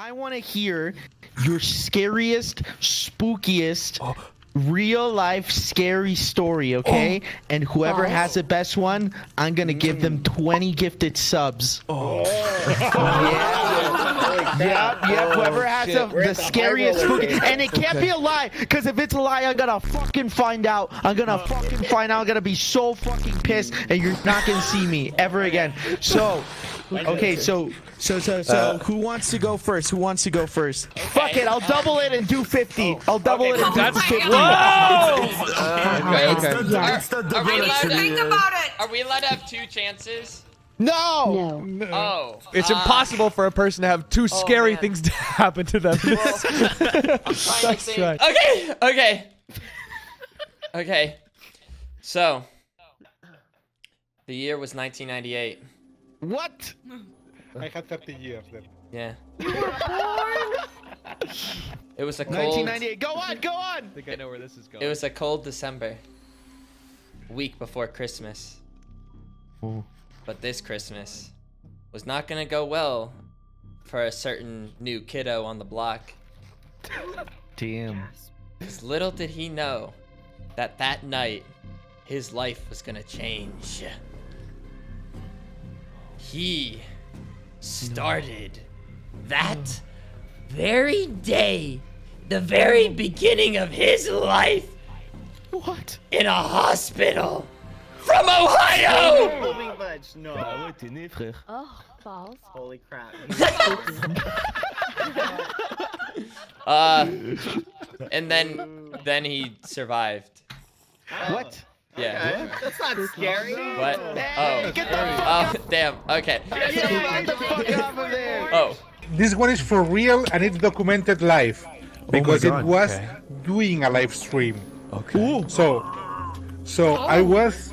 I want to hear your scariest, spookiest, real life scary story, okay? And whoever has the best one, I'm gonna give them 20 gifted subs. Yep. Whoever has the scariest, spooky, and it can't be a lie, because if it's a lie, I'm gonna fucking find out. I'm gonna be so fucking pissed, and you're not gonna see me ever again. So, okay, so who wants to go first? Who wants to go first? Okay. Fuck it, I'll double it and do 50. I'll double it and do 50. Whoa! Are we allowed to have 2 chances? No! Oh. It's impossible for a person to have 2 scary man. things to happen to them. I'm trying to think. Okay. So, the year was 1998. What? I had 30 years then. Yeah. It was a cold. 1998. Go on. I think I know where this is going. It was a cold December, week before Christmas. But this Christmas was not gonna go well for a certain new kiddo on the block. Damn. Because little did he know that night his life was gonna change. He started that very day, the very beginning of his life. What? In a hospital from Ohio. No. Oh, balls. Holy crap. And then he survived. What? Yeah. Okay. That's not scary. What? Hey, get the Oh, damn. Okay. Get the fuck off of there. Oh. This one is for real and it's documented live because it was doing a live stream. Okay. So I was.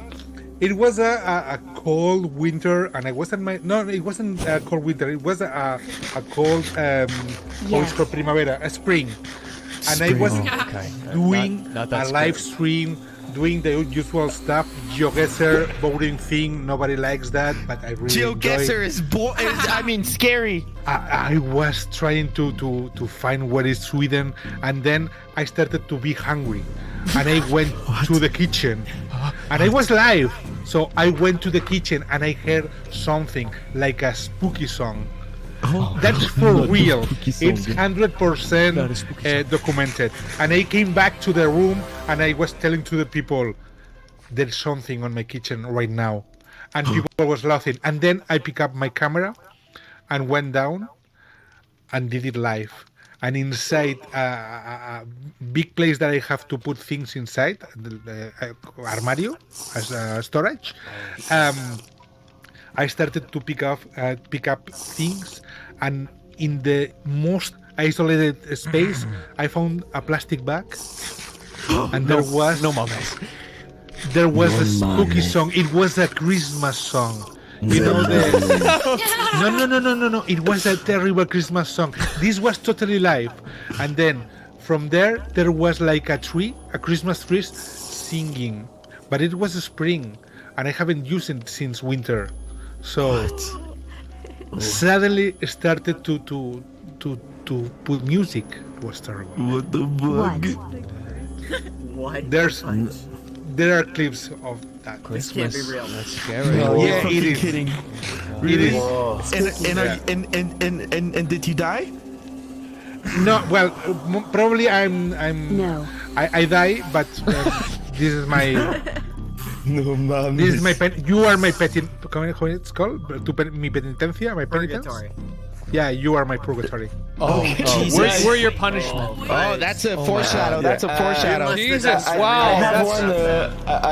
It was a cold winter, and I wasn't it wasn't a cold winter. It was a cold how it's called primavera, a spring, and I was doing not a live stream, doing the usual stuff, GeoGuessr, boring thing. Nobody likes that, but I really GeoGuessr is scary. I was trying to find what is Sweden, and then I started to be hungry, and I went to the kitchen, and I was live, so I went to the kitchen and I heard something like a spooky song. That's for real. It's 100% documented. And I came back to the room and I was telling to the people, there's something on my kitchen right now, and people was laughing. And then I picked up my camera and went down and did it live. And inside a big place that I have to put things inside, the armario as storage, I started to pick up things, and in the most isolated space, I found a plastic bag, and there was a spooky song. It was a Christmas song. You know No. It was a terrible Christmas song. This was totally live, and then from there was like a Christmas tree singing, but it was a spring, and I haven't used it since winter. So suddenly started to put music. It was terrible. What the fuck? What? There are clips of that. This can't be real. That's scary. Yeah, it is. Kidding. Really? And did you die? No. Well, probably I'm. No. I die, but this is my. No mames. This is my pen. You are my petin. How it's called? Mi penitencia, my penitence. Purgatory. Yeah, you are my purgatory. We're your punishment. Oh, that's a foreshadow. That's a foreshadow. Jesus, I wow.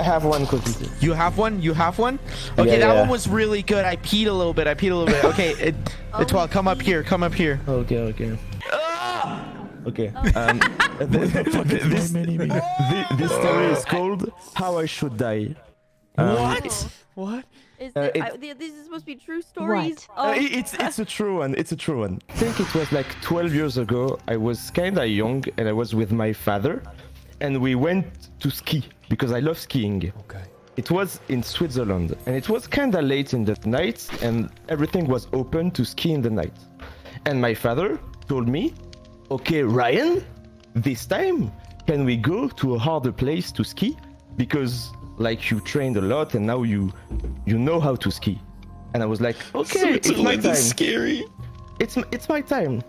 have one cookie. You have one? You have one? Okay, that one was really good. I peed a little bit. Okay, Etoile, come up here. Okay. Okay. This story is called "How I Should Die." What? This is supposed to be true stories. It's a true one. It's a true one. I think it was like 12 years ago. I was kind of young, and I was with my father, and we went to ski because I love skiing. Okay. It was in Switzerland, and it was kind of late in the night, and everything was open to ski in the night. And my father told me, okay, Ryan, this time, can we go to a harder place to ski? Because like you trained a lot and now you know how to ski. And I was like, okay, it's my time. Scary. It's my time.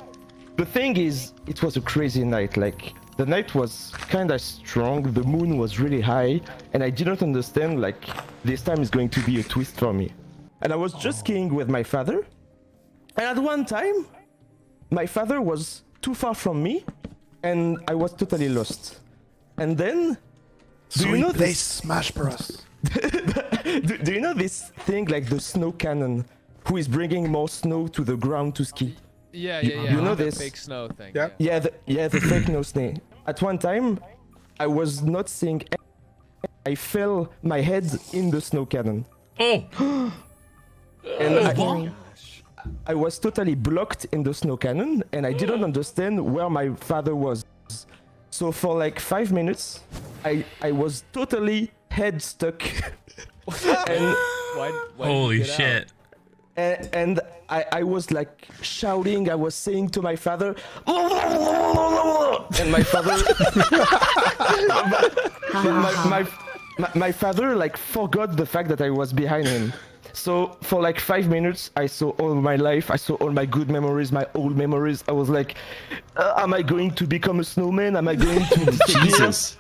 The thing is, it was a crazy night. Like, the night was kind of strong, the moon was really high, and I didn't understand, like, this time is going to be a twist for me. And I was just skiing with my father, and at one time, my father was too far from me, and I was totally lost. And then, do you know this? Smash Bros. do you know this thing like the snow cannon, who is bringing more snow to the ground to ski? Yeah. You know the this? fake snow thing. Yeah. The fake nose thing. At one time, I was not seeing anything. I fell my head in the snow cannon. Oh. And I was totally blocked in the snow cannon, and I didn't understand where my father was. So for like 5 minutes, I was totally head stuck. And Why Holy shit. and I was like shouting, I was saying to my father, and my father, my father like forgot the fact that I was behind him. So for like 5 minutes, I saw all my life, I saw all my good memories, my old memories. I was like, am I going to become a snowman? Am I going to Jesus.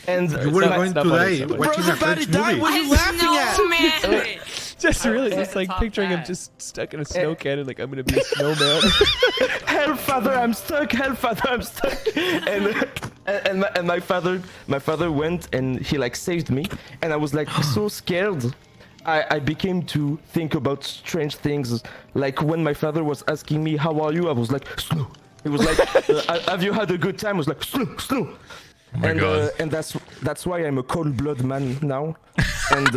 And You were going to die watching a French movie. What are you laughing at? Just really, just like picturing him just stuck in a snow cannon, like I'm gonna be a snowman. Help, father, I'm stuck. Help, father, I'm stuck. And my father went and he like saved me, and I was like so scared. I became to think about strange things. Like when my father was asking me, "How are you?" I was like, "Snow." He was like, "Have you had a good time?" I was like, "Snow, snow." Oh my God. And that's why I'm a cold-blooded man now, and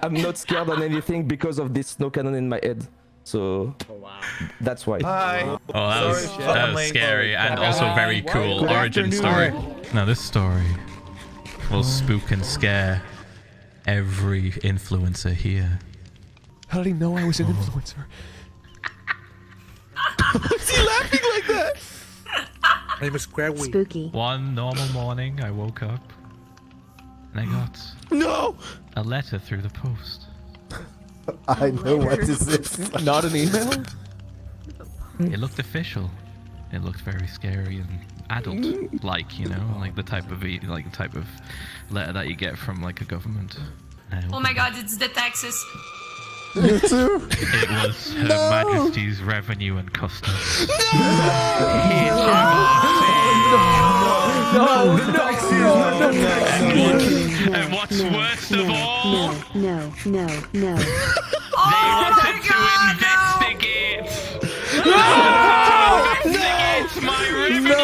I'm not scared on anything because of this snow cannon in my head. So that's why. Oh, that was scary and also very cool origin story. Now this story will spook and scare every influencer here. How did he know I was an influencer? What's he laughing like that? I'm a square wheel. Spooky. One normal morning, I woke up and I got a letter through the post. I know what is this. Not an email? It looked official. It looked very scary and adult-like, you know, like the type of letter that you get from like a government. Oh my God, it's the taxes. You too? It was Her Majesty's Revenue and Customs. And what's worst of all? No. They wanted to investigate. Investigate my revenue.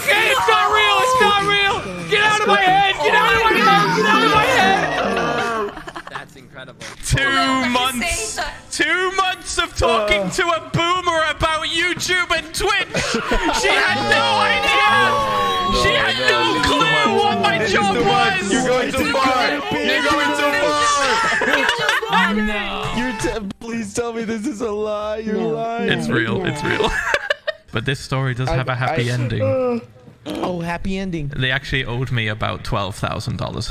It's not real! It's not real! Get out of my head! Get out of my head! Get out of my head! That's incredible. 2 months. 2 months of talking to a boomer about YouTube and Twitch. She had no idea. She had no clue what my job was. You're going too far. You're going too far. No. Please tell me this is a lie. You're lying. It's real. It's real. But this story does have a happy ending. Oh, happy ending. They actually owed me about $12,000.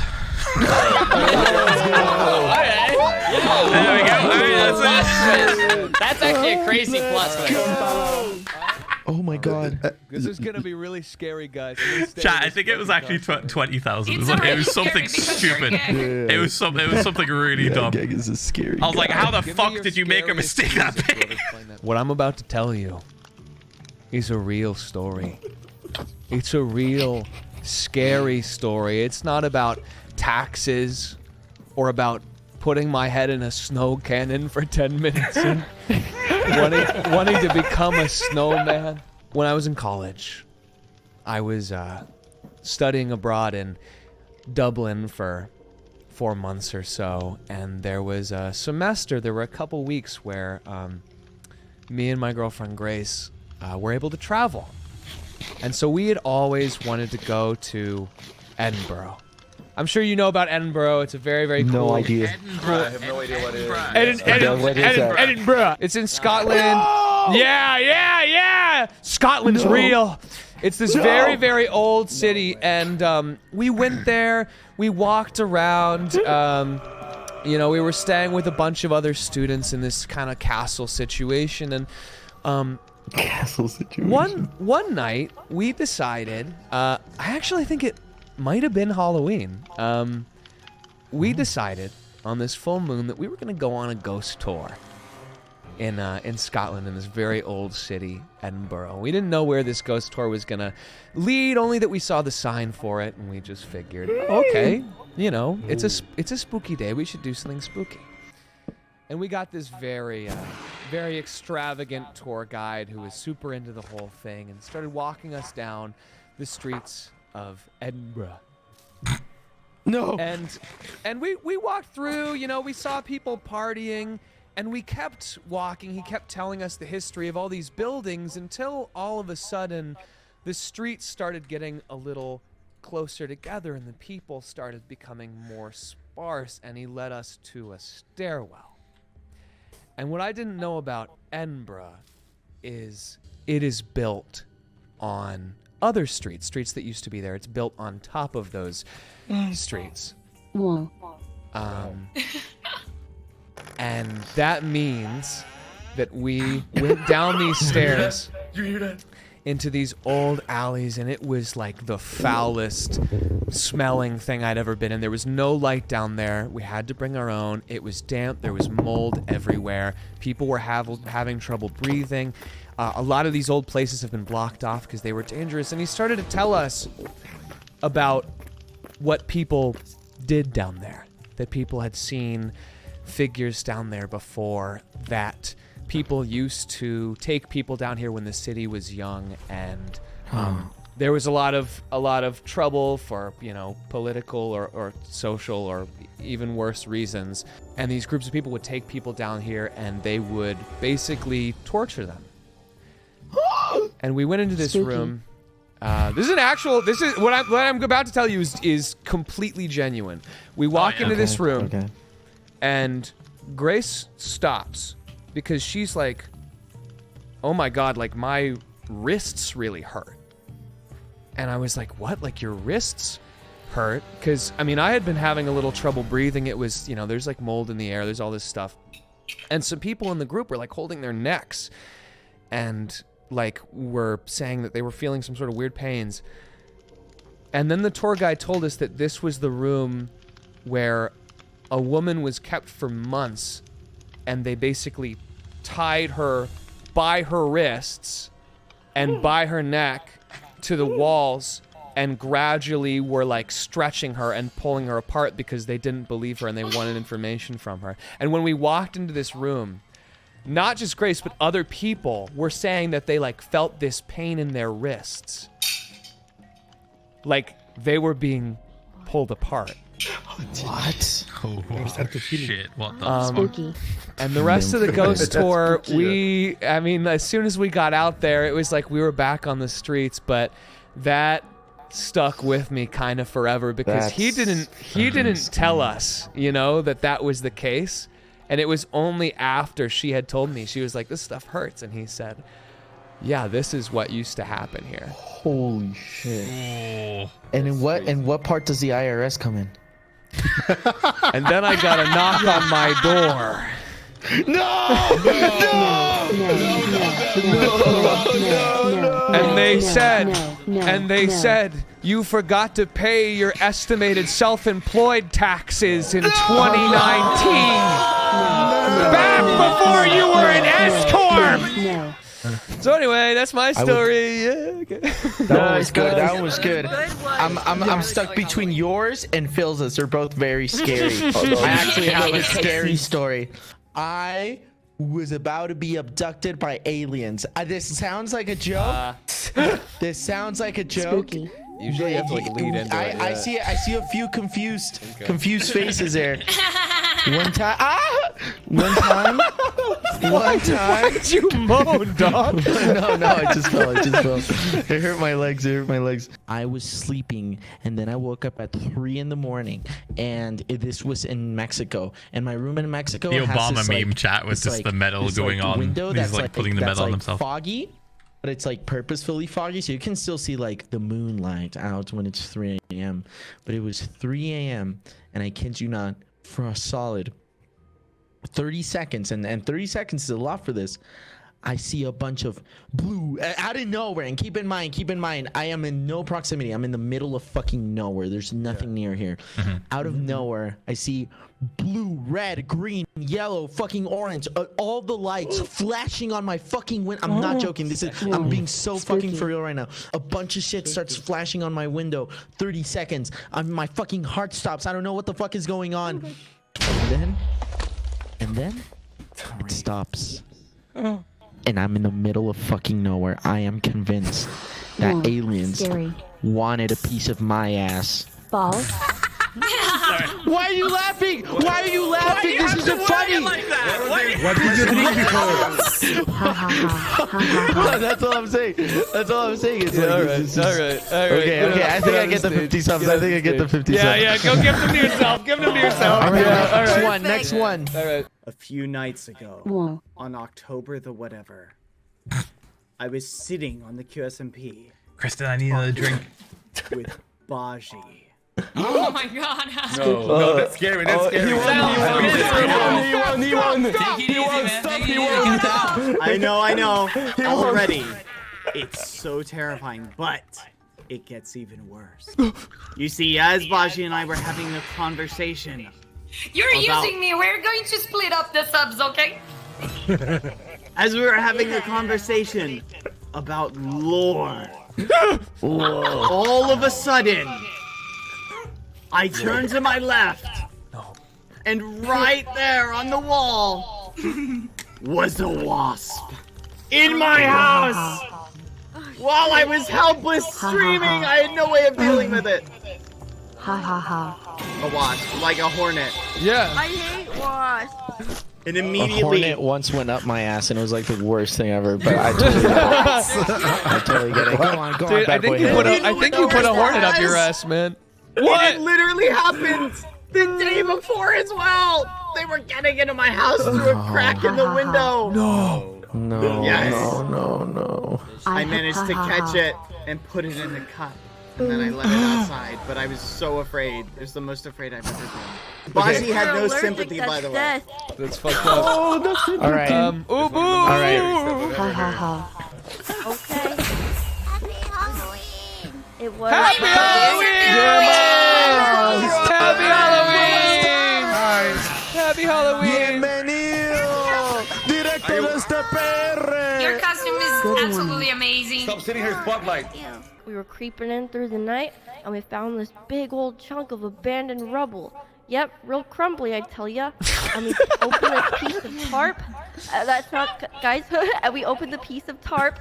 There we go. All right, that's it. That's actually a crazy plot twist. Oh my God. This is gonna be really scary, guys. Chat, I think it was actually 20,000. It's It already was something scary because you're a stupid. gag. It was something really dumb. This is scary. I was like, how the Give me fuck your did you make a scariest mistake that reason to big? explain that. What I'm about to tell you is a real story. It's a real scary story. It's not about taxes or about putting my head in a snow cannon for 10 minutes and wanting to become a snowman. When I was in college, I was studying abroad in Dublin for 4 months or so, and there was a semester, there were a couple weeks where me and my girlfriend Grace were able to travel. And so we had always wanted to go to Edinburgh. I'm sure you know about Edinburgh. It's a very, very cool. No idea. Edinburgh. I have no idea what it is. Edinburgh. It's in Scotland. Yeah. Scotland's real. It's this very, very old city, and we went there. We walked around. You know, we were staying with a bunch of other students in this kind of castle situation, and Castle situation. one night we decided. I actually think it might have been Halloween. We decided on this full moon that we were going to go on a ghost tour in Scotland, in this very old city, Edinburgh. We didn't know where this ghost tour was going to lead, only that we saw the sign for it, and we just figured, okay, you know, it's a spooky day. We should do something spooky. And we got this very extravagant tour guide who was super into the whole thing and started walking us down the streets of Edinburgh. No. And we walked through, you know, we saw people partying, and we kept walking. He kept telling us the history of all these buildings until all of a sudden the streets started getting a little closer together and the people started becoming more sparse, and he led us to a stairwell. And what I didn't know about Edinburgh is it is built on other streets that used to be there. It's built on top of those streets. And that means that we went down these stairs into these old alleys, and it was like the foulest smelling thing I'd ever been in. There was no light down there. We had to bring our own. It was damp. There was mold everywhere. People were having trouble breathing. A lot of these old places have been blocked off because they were dangerous. And he started to tell us about what people did down there, that people had seen figures down there before, that people used to take people down here when the city was young, and there was a lot of trouble for, you know, political or social or even worse reasons, and these groups of people would take people down here and they would basically torture them. And we went into this room. This is what I'm about to tell you is completely genuine. We walk into this room, and Grace stops because she's like, "Oh my God, like my wrists really hurt." And I was like, "What? Like your wrists hurt?" Because I mean, I had been having a little trouble breathing. It was, you know, there's like mold in the air. There's all this stuff, and some people in the group were like holding their necks, and like were saying that they were feeling some sort of weird pains. And then the tour guide told us that this was the room where a woman was kept for months, and they basically tied her by her wrists and by her neck to the walls and gradually were like stretching her and pulling her apart because they didn't believe her and they wanted information from her. And when we walked into this room, not just Grace, but other people were saying that they like felt this pain in their wrists. Like they were being pulled apart. What? Oh, shit. What the Spooky. And the rest of the ghost tour, I mean, as soon as we got out there, it was like we were back on the streets, but that stuck with me kind of forever because he didn't tell us, you know, that was the case. And it was only after she had told me, she was like, "This stuff hurts." And he said, "Yeah, this is what used to happen here." Holy shit. And in what part does the IRS come in? And then I got a knock on my door. And they said, "You forgot to pay your estimated self-employed taxes in 2019. Back before you were an S-Corp." So anyway, that's my story. That was good. That was good. I'm stuck between yours and philza's. They're both very scary. I actually have a scary story. I was about to be abducted by aliens. This sounds like a joke. This sounds like a joke. Spooky. Usually you have to like lead into it. I see a few confused faces there. One time One time. Why'd you moan, dog? No, I just fell. It hurt my legs. I was sleeping, and then I woke up at 3 in the morning, and this was in Mexico. And my room in Mexico The has Obama this, meme chat was just the metal going on. Window He's that's like putting the metal on like himself. foggy, but it's like purposefully foggy, so you can still see like the moonlight out when it's 3 a.m. But it was 3 a.m. and I kid you not, for a solid 30 seconds, and 30 seconds is a lot for this. I see a bunch of blue out of nowhere, and keep in mind, I am in no proximity. I'm in the middle of fucking nowhere. There's nothing near here. Out of nowhere, I see blue, red, green, yellow, fucking orange, all the lights flashing on my fucking window. I'm not joking. I'm being so fucking for real right now. A bunch of shit starts flashing on my window. 30 seconds. My fucking heart stops. I don't know what the fuck is going on. And then it stops. And I'm in the middle of fucking nowhere. I am convinced that aliens wanted a piece of my ass. Balls. Why are you laughing? This isn't funny. Like that? What did you think before? That's all I'm saying. It's all right. Okay. I think I get the 50 subs. Yeah, go give them to yourself. All right. Next one. All right. A few nights ago, on October the whatever, I was sitting on the QSMP Kristen, I need another drink. with Baji. Oh my god. No, that's scary. That's scary. He won. Take it easy, man. Take it easy. Get down. I know. Already. It's so terrifying, but it gets even worse. You see, as Baji and I were having a conversation. You're using me. We're going to split up the subs, okay? As we were having a conversation about lore, all of a sudden, I turn to my left, and right there on the wall was a wasp in my house. While I was helpless screaming, I had no way of dealing with it. A wasp, like a hornet. Yeah. I hate wasps. And A immediately, hornet once went up my ass, and it was like the worst thing ever. But I totally get it. Go on, Dude, I think you put a hornet up your ass, man. It literally happened the day before as well. They were getting into my house through a crack in the window. No. Yes. No. I managed to catch it and put it in the cup. And then I let it outside, but I was so afraid. It was the most afraid I've ever been. Baji had no sympathy, by the way. That's fucked up. All right. All right. Okay. Happy Halloween. It was. Happy Halloween! Happy Halloween! Bienvenido. Directo desde PR. Your costume is absolutely amazing. Stop sitting here, spotlight. We were creeping in through the night, and we found this big old chunk of abandoned rubble. Yep, real crumbly, I tell ya. And we opened this piece of tarp. That's not, guys. And we opened the piece of tarp,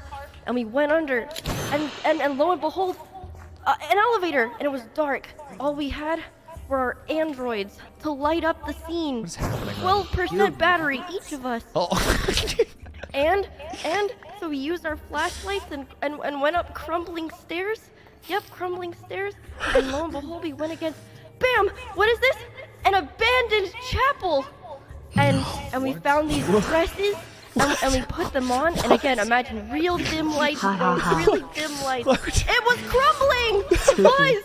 and we went under, and lo and behold, an elevator, and it was dark. All we had were our androids to light up the scene. What's happening? 12% battery each of us. Oh. And so we used our flashlights and went up crumbling stairs. Yep, crumbling stairs. And lo and behold, we went against, bam! What is this? An abandoned chapel. And we found these dresses. And we put them on. And again, imagine real dim lights. Really dim lights. It was crumbling. It was.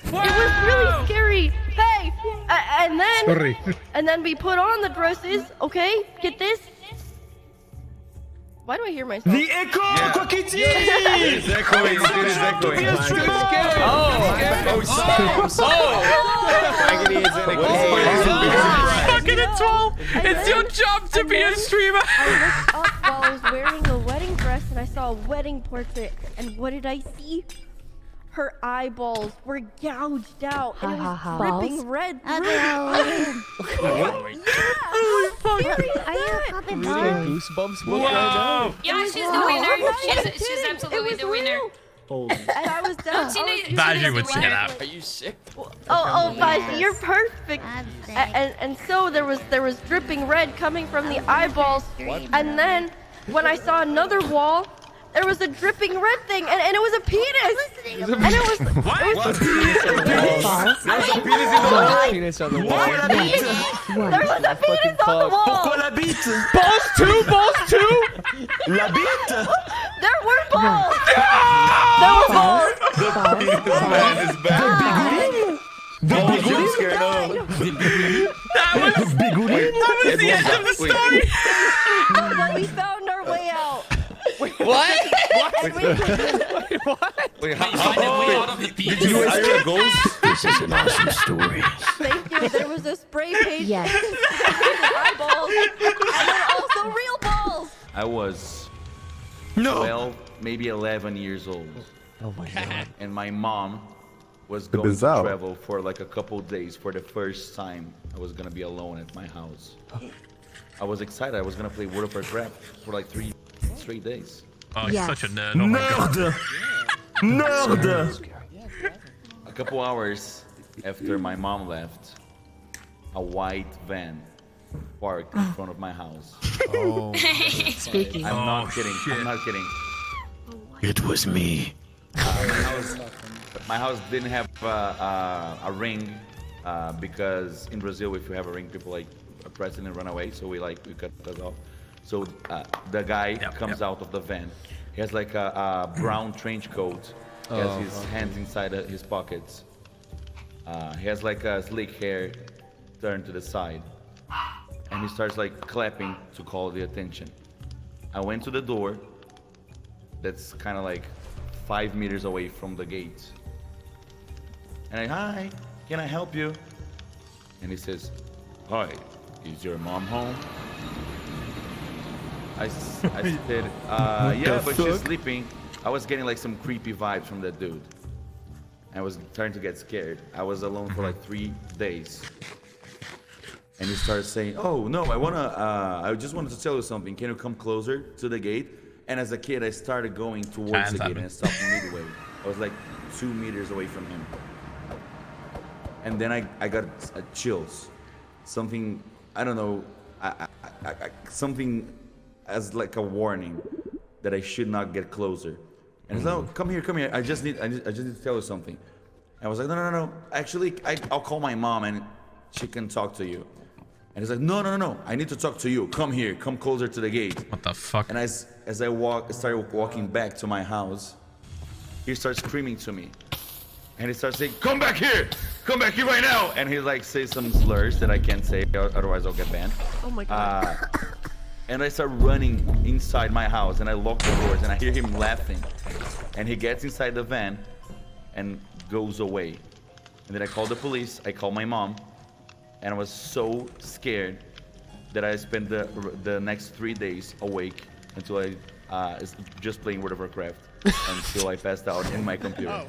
It was really scary. Hey, and then we put on the dresses. Okay, get this. Why do I hear myself? The echo, Kwakiti! It's echoing. It is echoing. Fucking at 12. It's your job to be a streamer. I looked up while I was wearing a wedding dress and I saw a wedding portrait. And what did I see? Her eyeballs were gouged out and it was dripping red. Goosebumps book right now. Yeah, she's the winner. She's absolutely the winner. And I was down. Badger would say that. Are you sick? Oh, Vaz, you're perfect. And so there was dripping red coming from the eyeballs. And then when I saw another wall, there was a dripping red thing, and it was a penis. And it was What? There's a penis on the wall. There was a penis on the wall. Balls too? La bite. There were balls. There were balls. This man is bad. Oh, jump scare, no. That was the end of the story. But we found our way out. What? Wait, Find a way out of the did you guys hear a ghost? This is an awesome story. Thank you. There was a spray paint. Yes. Eyeballs. And then also real balls. I was 12, maybe 11 years old. Oh my god. And my mom was going to travel for like a couple days for the first time. I was gonna be alone at my house. I was excited. I was gonna play World of Warcraft for like 3 straight days. Oh, you're such a nerd. Oh my god. Nerd. A couple hours after my mom left, a white van parked in front of my house. Oh. Spooky. I'm not kidding. I'm not kidding. It was me. My house didn't have a ring because in Brazil, if you have a ring, people like press it and run away. So we cut that off. So the guy comes out of the van. He has like a brown trench coat. He has his hands inside his pockets. He has like a slick hair turned to the side. And he starts like clapping to call the attention. I went to the door. That's kind of like 5 meters away from the gate. And hi, can I help you? And he says, hi, is your mom home? I said, yeah, but she's sleeping. I was getting like some creepy vibes from that dude. I was starting to get scared. I was alone for like 3 days. And he started saying, oh no, I just wanted to tell you something. Can you come closer to the gate? And as a kid, I started going towards the gate and I stopped midway. I was like 2 meters away from him. And then I got chills. Something, I don't know, something as like a warning that I should not get closer. And he's like, oh, come here. I just need to tell you something. And I was like, no. Actually, I'll call my mom and she can talk to you. And he's like, no. I need to talk to you. Come here. Come closer to the gate. What the fuck? And as I started walking back to my house, he starts screaming to me. And he starts saying, come back here right now. And he like says some slurs that I can't say, otherwise I'll get banned. Oh my god. And I start running inside my house and I lock the doors and I hear him laughing. And he gets inside the van and goes away. And then I call the police, I call my mom. And I was so scared that I spent the next 3 days awake until I just playing World of Warcraft until I passed out in my computer.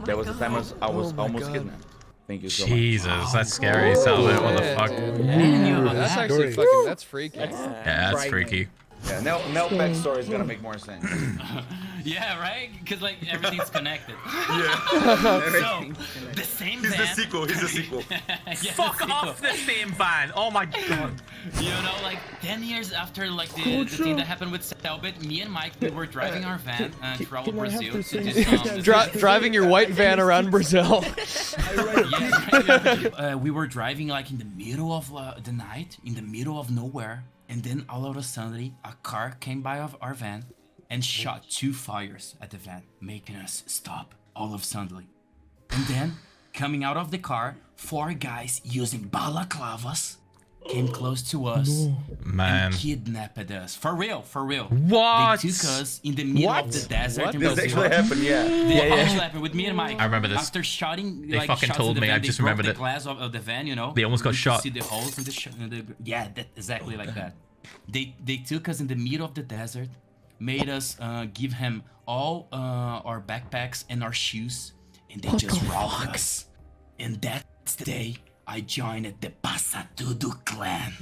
That was the time I was almost kidnapped. Thank you so much. Jesus, that's scary, Salvin. What the fuck? That's actually fucking, that's freaky. Yeah, that's freaky. Yeah, now backstory is gonna make more sense. Yeah, right? Because like everything's connected. Yeah. So the same He's van. the sequel. He's the sequel. Yeah, Fuck the sequel. off the same van. Oh my god. You know, like 10 years after like the thing that happened with Selbit, me and Mike, we were driving our van throughout Brazil to do some... Driving your white van around Brazil. We were driving like in the middle of the night, in the middle of nowhere, and then all of a sudden, a car came by of our van and shot 2 fires at the van, making us stop all of a sudden. And then, coming out of the car, 4 guys using balaclavas came close to us and kidnapped us. For real. What? They took us in the middle of the desert in This Brazil. actually happened, yeah. This actually happened with me and Mike. I remember this. After shooting, They like, fucking shots told in the me, van, I they just broke remembered the it. glass of the van, you know. They almost got You could shot. See the holes in the yeah, that exactly like that. They took us in the middle of the desert, made us give him all our backpacks and our shoes, and they just robbed us. And that's the day I joined the Passatudo clan.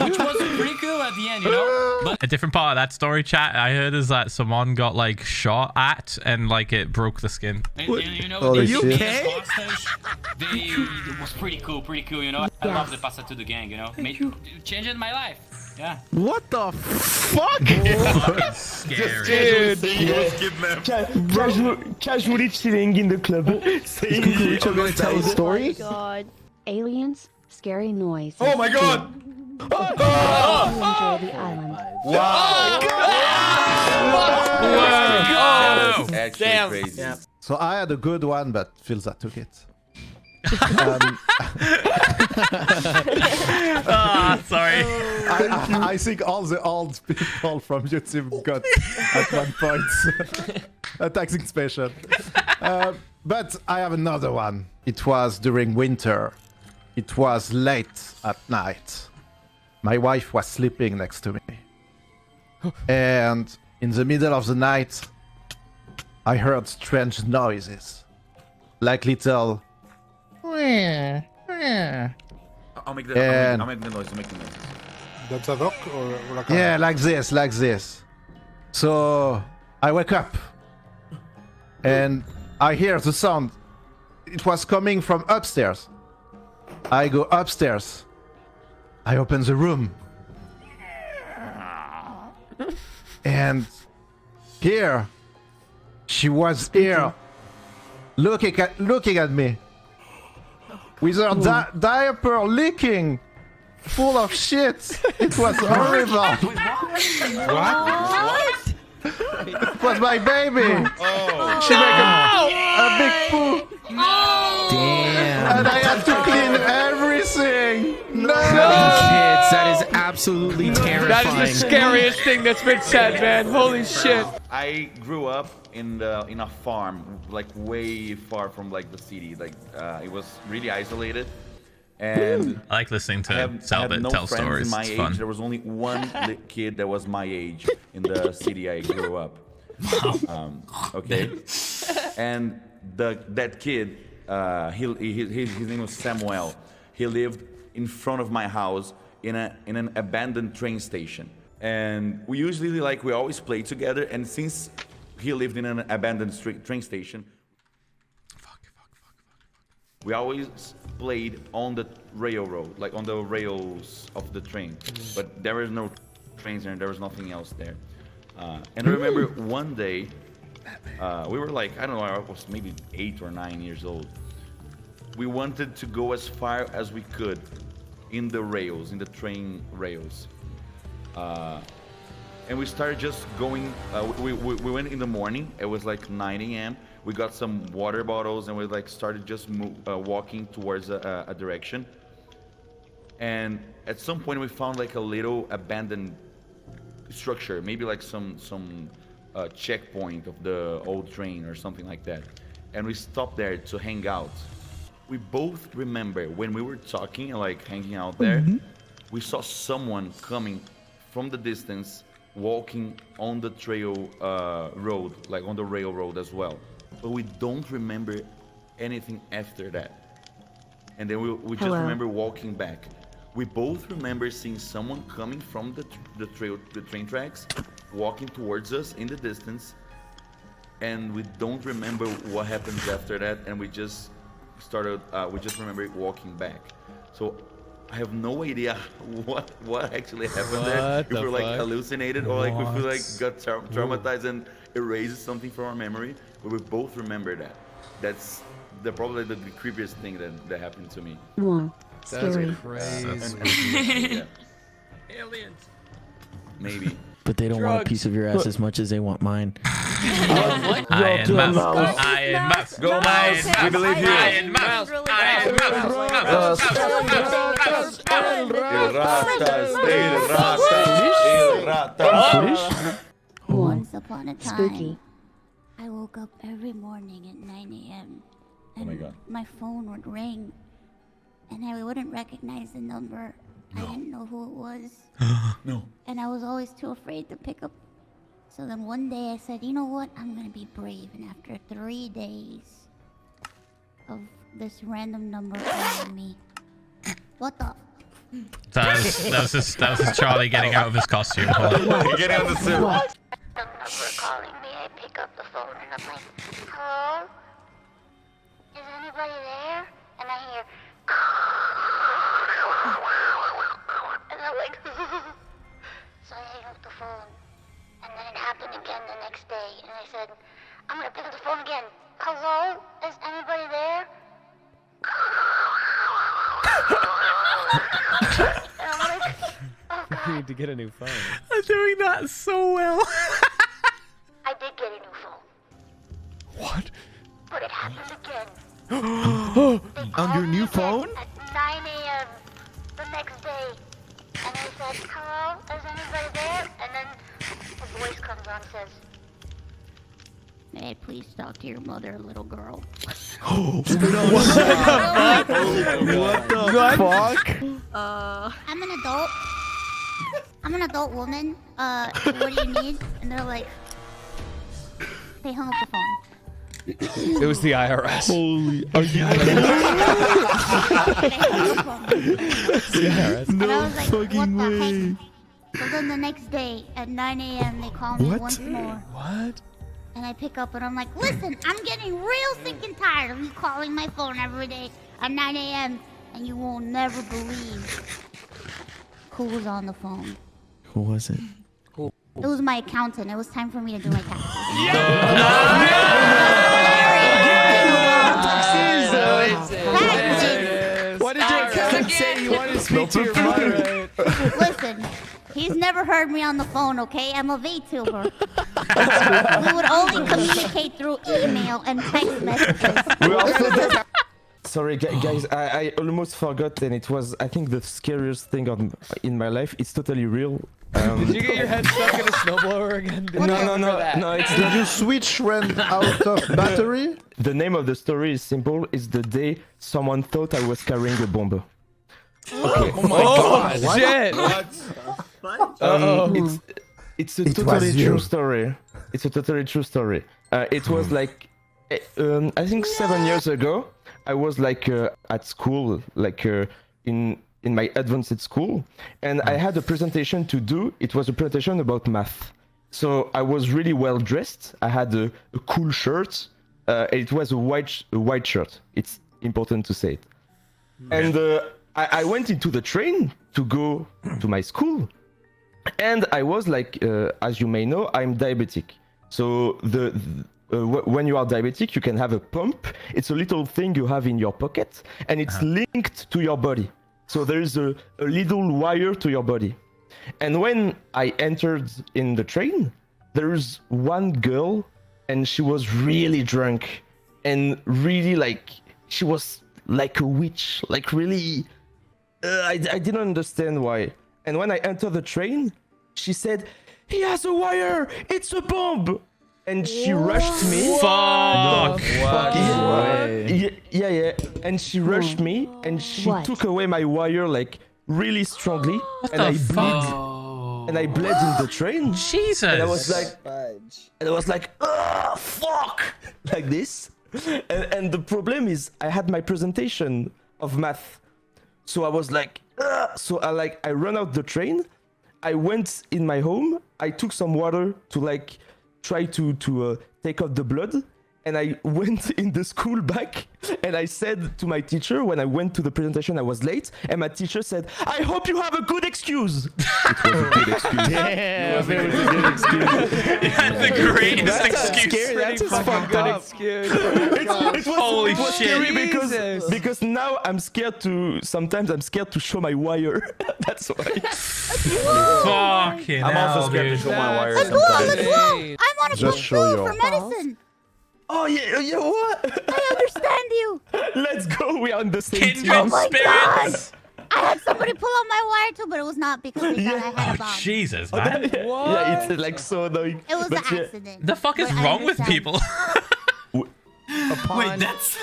Which was pretty cool, at the end, you know. But A different part of that story, chat, I heard is that someone got like shot at and like it broke the skin. you know, Holy they shit. used as hostage. It was pretty cool, you know. I love the pasta to the gang, you know. Changing my life. Yeah. What the fuck? Scary. Casually chilling in the club. You're gonna tell a story? God. Aliens, scary noise. Oh my god! Enjoy the island. Wow. Wow. That's actually Damn. crazy. So I had a good one, but philza took it. Sorry. I think all the old people from YouTube got at one point a taxing special. But I have another one. It was during winter. It was late at night. My wife was sleeping next to me. And in the middle of the night, I heard strange noises. Like little... I'll make the noise. That's a dog or a cat? Yeah, like this. So I wake up and I hear the sound. It was coming from upstairs. I go upstairs. I open the room. And here, she was here, looking at me, with her diaper leaking, full of shit. It was horrible. What? It was my baby. She made a big poo. Damn. And I had to clean everything. No. Kids, that is absolutely terrifying. That is the scariest thing that's been said, man. Holy shit. I grew up in a farm, like way far from like the city. Like it was really isolated, and I like listening to I have Talbot no tell friends stories. in my It's age. fun. There was only one kid that was my age in the city I grew up. Okay, and that kid, his name was Samuel. He lived in front of my house in an abandoned train station, and we usually we always play together. And since he lived in an abandoned train station, we always played on the railroad, like on the rails of the train. But there was no trains there, and there was nothing else there. And I remember one day, we were like, I don't know, I was maybe 8 or 9 years old. We wanted to go as far as we could in the rails, in the train rails. And we started just going, we went in the morning, it was like 9 a.m. We got some water bottles and we started just walking towards a direction. And at some point we found like a little abandoned structure, maybe like some checkpoint of the old train or something like that. And we stopped there to hang out. We both remember when we were talking and like hanging out there, we saw someone coming from the distance, walking on the trail road, like on the railroad as well. But we don't remember anything after that. And then we just remember walking back. We both remember seeing someone coming from the train tracks, walking towards us in the distance, and we don't remember what happens after that. And we just started. We just remember walking back. So I have no idea what actually happened there. If we're like hallucinated or like we feel like got traumatized and erased something from our memory, but we both remember that. That's probably the creepiest thing that happened to me. Wow. That's Scary. crazy. Yeah. Aliens. Maybe. But they don't want a piece of your ass as much as they want mine. Iron Mouse. Iron Mouse. Go Mouse. We believe you. Iron Mouse. Iron Mouse. Once upon a time, Spooky. I woke up every morning at 9 a.m. Oh my God. My phone would ring, and I wouldn't recognize the number. I didn't know who it was. No. And I was always too afraid to pick up. So then one day I said, you know what? I'm gonna be brave. And after 3 days of this random number calling me, what the? That was just Charlie getting out of his costume. Hold on. You're getting on the suit. What? The number calling me, I pick up the phone and I'm like, hello? Is anybody there? And I hear, and I'm like, so I hang up the phone. And then it happened again the next day, and I said, I'm gonna pick up the phone again. Hello? Is anybody there? And I'm like, oh God. You need to get a new phone. I'm doing that so well. I did get a new phone. What? But it happened again. On your new phone? At 9 a.m. the next day. And I said, hello, is anybody there? And then the voice comes on and says, may I please talk to your mother, little girl? What the fuck? I'm an adult. I'm an adult woman. What do you need? And they're like, they hung up the phone. It was the IRS. Holy, are you? And I was like, what the heck? So then the next day at 9 a.m. they call me once more. What? And I pick up and I'm like, listen, I'm getting real sick and tired of you calling my phone every day at 9 a.m. And you will never believe who was on the phone. Who was it? It was my accountant. It was time for me to do my taxes. What did your accountant say? You wanted to speak to your mother? Listen, he's never heard me on the phone, okay? I'm a VTuber. We would only communicate through email and text messages. Sorry, guys, I almost forgot, and it was, I think, the scariest thing in my life. It's totally real. Did you get your head stuck in a snowblower again? No. Did you switch ran out of battery? The name of the story is simple. It's the day someone thought I was carrying a bomb. Okay. Oh my god! Shit! It's a totally true story. It's a totally true story. It was like, I think 7 years ago. I was like at school, like in my advanced school, and I had a presentation to do. It was a presentation about math. So I was really well dressed. I had a cool shirt. It was a white shirt. It's important to say it. And I went into the train to go to my school. And I was like, as you may know, I'm diabetic. So when you are diabetic, you can have a pump. It's a little thing you have in your pocket, and it's linked to your body. So there is a little wire to your body. And when I entered in the train, there's one girl, and she was really drunk, and really like, she was like a witch, like really, I didn't understand why. And when I entered the train, she said, "He has a wire, it's a bomb!" And she rushed me. Fuck! Yeah. And she rushed me, and she took away my wire like really strongly, and I bled in the train. Jesus! And I was like, "Ah, fuck!" like this. And the problem is, I had my presentation of math, so I was like, "Ah!" So I ran out the train. I went in my home. I took some water to like try to take out the blood, and I went in the school back, and I said to my teacher when I went to the presentation I was late, and my teacher said, "I hope you have a good excuse." It was a good excuse. Yeah, it was a good excuse. That's the greatest excuse. Scary. That's a fucked up excuse. Holy it was shit! scary because now sometimes I'm scared to show my wire. That's why. Fucking I'm also hell, scared to dude. show my wires Let's go, sometimes. let's go! I want to Just put show pill your for medicine! Oh yeah, what? I understand you! Let's go. We are on the same team. Kindred my spirits! I had somebody pull out my wire too, but it was not because they thought I had a bomb. Jesus, man. Yeah, it's like so annoying. It was an But yeah. accident. The fuck is But I wrong with understand. people? Wait, that's...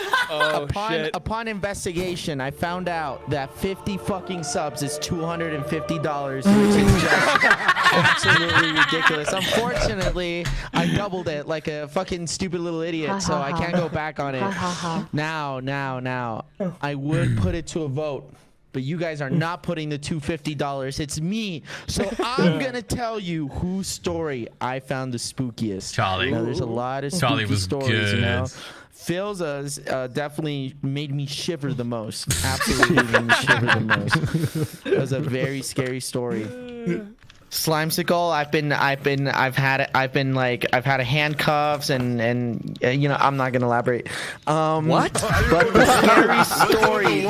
Upon investigation, I found out that 50 fucking subs is $250, which is just absolutely ridiculous. Unfortunately, I doubled it like a fucking stupid little idiot, so I can't go back on it. Now, I would put it to a vote but you guys are not putting the $250. It's me. So I'm gonna tell you whose story I found the spookiest. Charlie. Now, there's a lot of Charlie spooky was stories, good. you know. Philza's definitely made me shiver the most. Absolutely made me shiver the most. It was a very scary story. Slimesicle, I've had handcuffs and you know, I'm not gonna elaborate. What? But the scary story,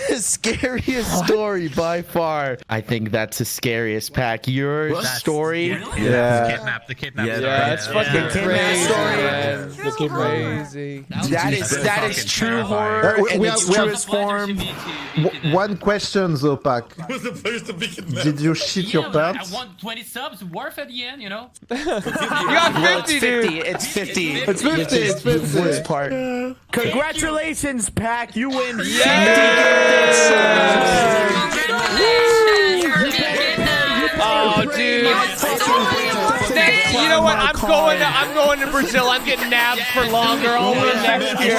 the scariest story by far. I think that's the scariest, Pack. Your story, Yeah. The kidnap. Yeah, that's fucking crazy. Man. That's crazy. that is true horror. We and have it's truest form. One question, though, Pac. was the first to be kidnapped. Did you shit your pants? I want 20 subs worth at the end, you know? You got 50, dude. It's 50. It's 50. It's 50. Worst part. Congratulations, Pack. You win. Oh, dude. You know what? I'm going to Brazil. I'm getting nabbed for longer. I'll win next year.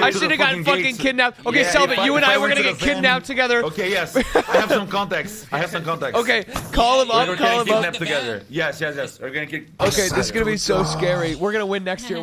I should have gotten fucking kidnapped. Okay, Selvit, you and I, we're gonna get kidnapped together. Okay, yes. I have some contacts. Okay, call him up. We're Call gonna him kidnap up. together. Yes. We're gonna get. Okay, this is gonna be so scary. We're gonna win next year.